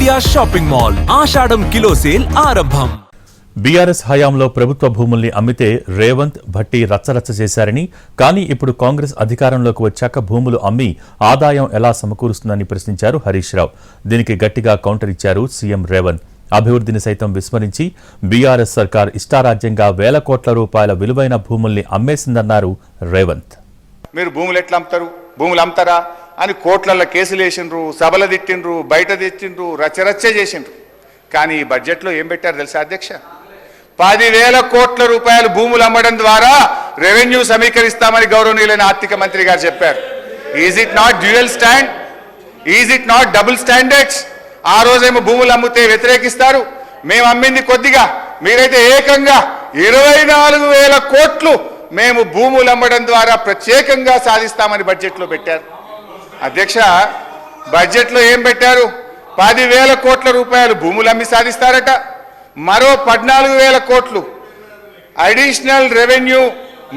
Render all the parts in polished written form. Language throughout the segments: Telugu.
ఇండియా షాపింగ్ మాల్ ఆషాఢం కిలో సేల్ ఆరంభం. బీఆర్ఎస్ హయాంలో ప్రభుత్వ భూముల్ని అమ్మితే రేవంత్ భట్టి రచ్చరచ్చ చేశారని, కానీ ఇప్పుడు కాంగ్రెస్ అధికారంలోకి వచ్చాక భూములు అమ్మి ఆదాయం ఎలా సమకూరుస్తుందని ప్రశ్నించారు హరీష్ రావు. దీనికి గట్టిగా కౌంటర్ ఇచ్చారు సీఎం రేవంత్. అభివృద్ధిని సైతం విస్మరించి బీఆర్ఎస్ సర్కార్ ఇష్టారాజ్యంగా వేల కోట్ల రూపాయల విలువైన భూముల్ని అమ్మేసిందన్నారు రేవంత్. మీరు భూములు ఎట్లా అమ్ముతారు, భూములు అమ్ముతారా అని కోట్లల్లో కేసులు వేసిండ్రు, సభలు తిట్టిండ్రు, బయట తెచ్చిండ్రు, రచ్చరచ్చ చేసిండ్రు. కానీ ఈ బడ్జెట్లో ఏం పెట్టారు తెలుసా అధ్యక్ష? 10,000 కోట్ల రూపాయలు భూములు అమ్మడం ద్వారా రెవెన్యూ సమీకరిస్తామని గౌరవనీయులైన ఆర్థిక మంత్రి గారు చెప్పారు. Is it not dual stand? Is it not double standards? ఆ రోజేమో భూములు అమ్మితే వ్యతిరేకిస్తారు, మేము అమ్మింది కొద్దిగా, మీరైతే ఏకంగా 24,000 కోట్లు మేము భూములు అమ్మడం ద్వారా ప్రత్యేకంగా సాధిస్తామని బడ్జెట్లో పెట్టారు. అధ్యక్ష, బడ్జెట్లో ఏం పెట్టారు? 10,000 కోట్ల రూపాయలు భూములు అమ్మి సాధిస్తారట, మరో 14,000 కోట్లు అడిషనల్ రెవెన్యూ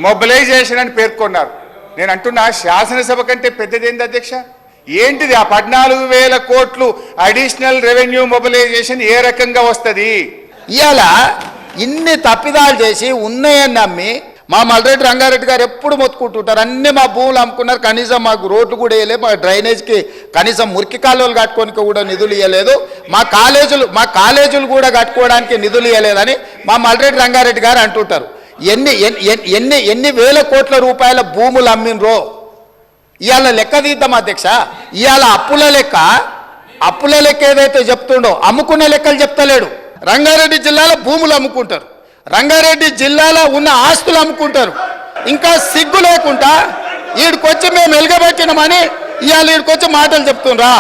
మొబిలైజేషన్ అని పేర్కొన్నారు. నేను అంటున్నా, శాసనసభ కంటే పెద్దదేంది అధ్యక్ష? ఏంటిది ఆ 14,000 కోట్లు అడిషనల్ రెవెన్యూ మొబిలైజేషన్? ఏ రకంగా వస్తుంది? ఇవాళ ఇన్ని తప్పిదాలు చేసి ఉన్నాయని నమ్మి మా మల్రెడ్డి రంగారెడ్డి గారు ఎప్పుడు మొత్తుకుంటుంటారు, అన్నీ మా భూములు అమ్ముకున్నారు, కనీసం మాకు రోడ్లు కూడా వేయలేదు, మా డ్రైనేజ్కి కనీసం మురికి కాలువలు కట్టుకోనికి కూడా నిధులు ఇవ్వలేదు, మా కాలేజీలు కూడా కట్టుకోవడానికి నిధులు ఇవ్వలేదని మా మల్రెడ్డి రంగారెడ్డి గారు అంటుంటారు. ఎన్ని వేల కోట్ల రూపాయల భూములు అమ్మినరో ఇవాళ లెక్క తీద్దాం అధ్యక్ష. ఇవాళ అప్పుల లెక్క ఏదైతే చెప్తుండో అమ్ముకునే లెక్కలు చెప్తలేడు. రంగారెడ్డి జిల్లాలో భూములు అమ్ముకుంటారు, రంగారెడ్డి జిల్లాలో ఉన్న ఆస్తులు అమ్ముకుంటారు. ఇంకా సిగ్గు లేకుండా వీడికొచ్చి మేము ఎలుగబెట్టినామని ఇవాళ వీడికొచ్చి మాటలు చెప్తుండ్రా?